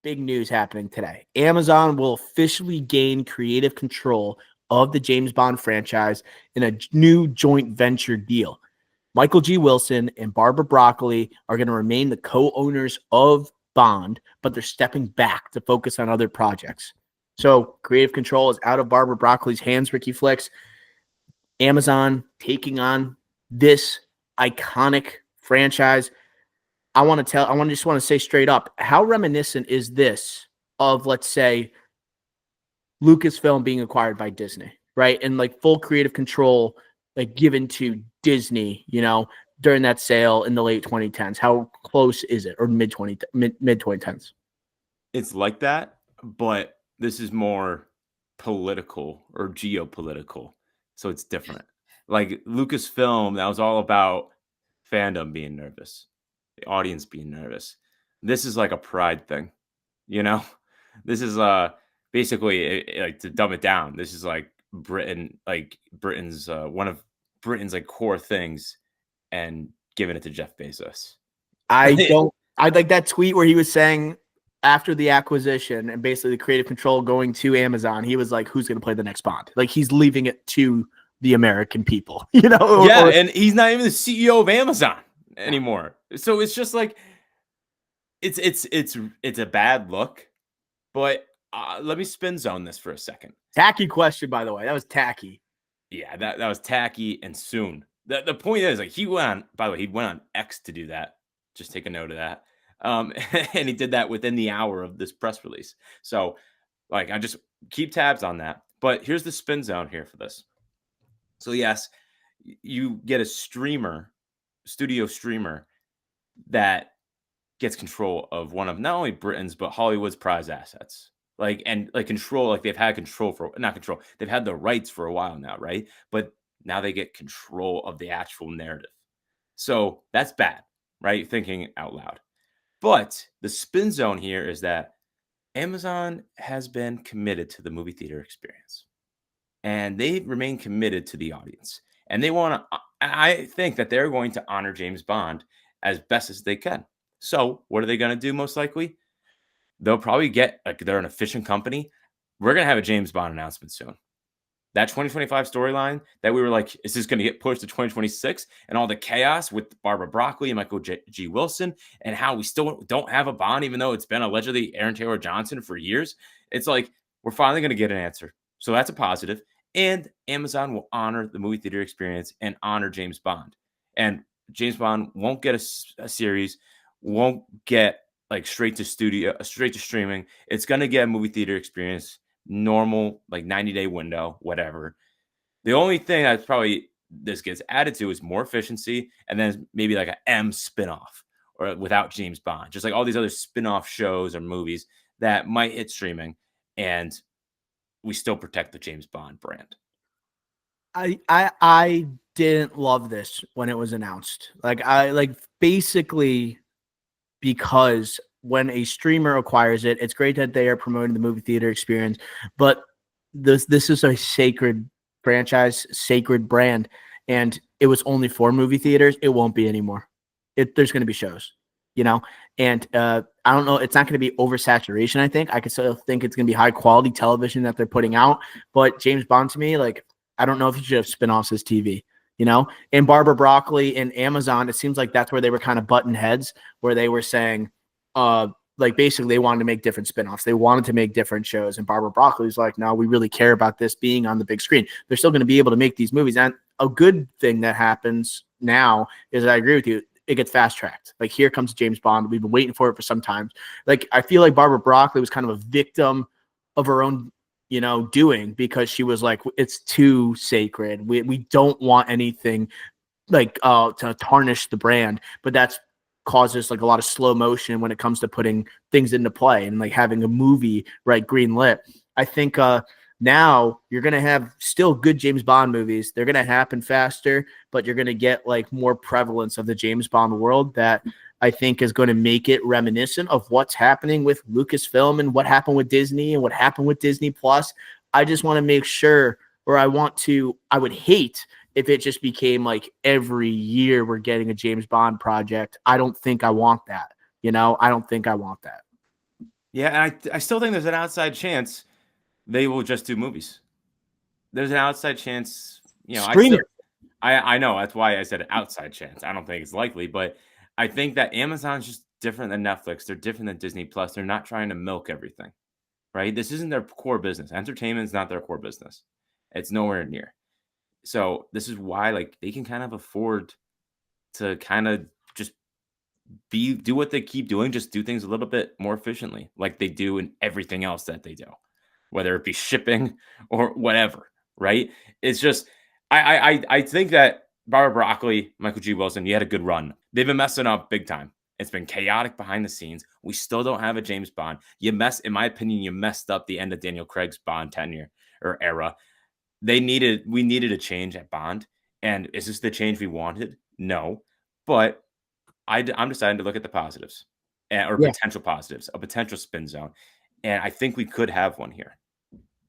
big news happening today. Amazon will officially gain creative control of the James Bond franchise in a new joint venture deal. Michael G. Wilson and Barbara Broccoli are going to remain the co-owners of Bond, but they're stepping back to focus on other projects. So creative control is out of Barbara Broccoli's hands, Ricky Flicks. Amazon taking on this iconic franchise. I just want to say straight up, how reminiscent is this of, let's say, Lucasfilm being acquired by Disney, right? And like full creative control, like given to Disney, during that sale in the late 2010s. How close is it? Or mid 2010s? It's like that, but this is more political or geopolitical. So it's different. Like Lucasfilm, that was all about fandom being nervous, the audience being nervous. This is like a pride thing, you know? This is basically like, to dumb it down. This is like Britain's one of Britain's like core things, and giving it to Jeff Bezos. I like that tweet where he was saying after the acquisition and basically the creative control going to Amazon, he was like, who's going to play the next Bond? Like he's leaving it to the American people, And he's not even the CEO of Amazon anymore. So it's just like, it's a bad look, but let me spin zone this for a second. Tacky question, by the way. That was tacky. Yeah, that was tacky and soon. The point is, like, he went on X to do that. Just take a note of that. And he did that within the hour of this press release. So, like, I just keep tabs on that. But here's the spin zone here for this. So, yes, you get a studio streamer that gets control of one of not only Britain's, but Hollywood's prize assets. They've had control they've had the rights for a while now, right? But now they get control of the actual narrative. So that's bad, right? Thinking out loud. But the spin zone here is that Amazon has been committed to the movie theater experience, and they remain committed to the audience. And I think that they're going to honor James Bond as best as they can. So what are they going to do most likely? They'll probably they're an efficient company. We're going to have a James Bond announcement soon. That 2025 storyline that we were like, is this going to get pushed to 2026? And all the chaos with Barbara Broccoli and Michael G. Wilson, and how we still don't have a Bond, even though it's been allegedly Aaron Taylor Johnson for years. It's like, we're finally going to get an answer. So that's a positive. And Amazon will honor the movie theater experience and honor James Bond. And James Bond won't get a series, won't get like straight to streaming. It's going to get a movie theater experience, normal, like 90-day window, whatever. The only thing that's probably this gets added to is more efficiency, and then maybe like an M spinoff or without James Bond, just like all these other spinoff shows or movies that might hit streaming, and we still protect the James Bond brand. I didn't love this when it was announced. Basically, because when a streamer acquires it, it's great that they are promoting the movie theater experience, but this is a sacred franchise, sacred brand, and it was only for movie theaters. It won't be anymore. There's going to be shows, and I don't know. It's not going to be oversaturation. I think I could still think it's going to be high quality television that they're putting out, but James Bond to me, like, I don't know if you should have spinoffs as TV. And Barbara Broccoli and Amazon, it seems like that's where they were kind of button heads, where they were saying, basically they wanted to make different spinoffs. They wanted to make different shows. And Barbara Broccoli's like, no, we really care about this being on the big screen. They're still going to be able to make these movies. And a good thing that happens now is, I agree with you, it gets fast tracked. Like, here comes James Bond. We've been waiting for it for some time. Like, I feel like Barbara Broccoli was kind of a victim of her own doing, because she was like, it's too sacred. We don't want anything like to tarnish the brand, but that's causes like a lot of slow motion when it comes to putting things into play and like having a movie green lit. I think now you're going to have still good James Bond movies. They're going to happen faster, but you're going to get like more prevalence of the James Bond world that I think is going to make it reminiscent of what's happening with Lucasfilm and what happened with Disney and what happened with Disney Plus. I just want to make sure, I would hate if it just became like every year we're getting a James Bond project. I don't think I want that. I don't think I want that. Yeah, and I still think there's an outside chance they will just do movies. There's an outside chance, Streaming. I know that's why I said outside chance. I don't think it's likely, but I think that Amazon's just different than Netflix. They're different than Disney Plus. They're not trying to milk everything, right? This isn't their core business. Entertainment is not their core business. It's nowhere near. So this is why like they can kind of afford to kind of just do what they keep doing, just do things a little bit more efficiently, like they do in everything else that they do, whether it be shipping or whatever. Right? It's just I think that Barbara Broccoli, Michael G. Wilson, you had a good run. They've been messing up big time. It's been chaotic behind the scenes. We still don't have a James Bond. In my opinion, you messed up the end of Daniel Craig's Bond tenure or era. We needed a change at Bond. And is this the change we wanted? No. But I'm deciding to look at the positives or Yeah. potential positives, a potential spin zone. And I think we could have one here.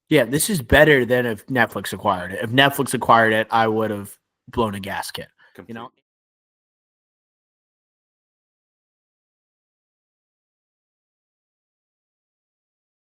Yeah, this is better than if Netflix acquired it. If Netflix acquired it, I would have blown a gasket. Completely.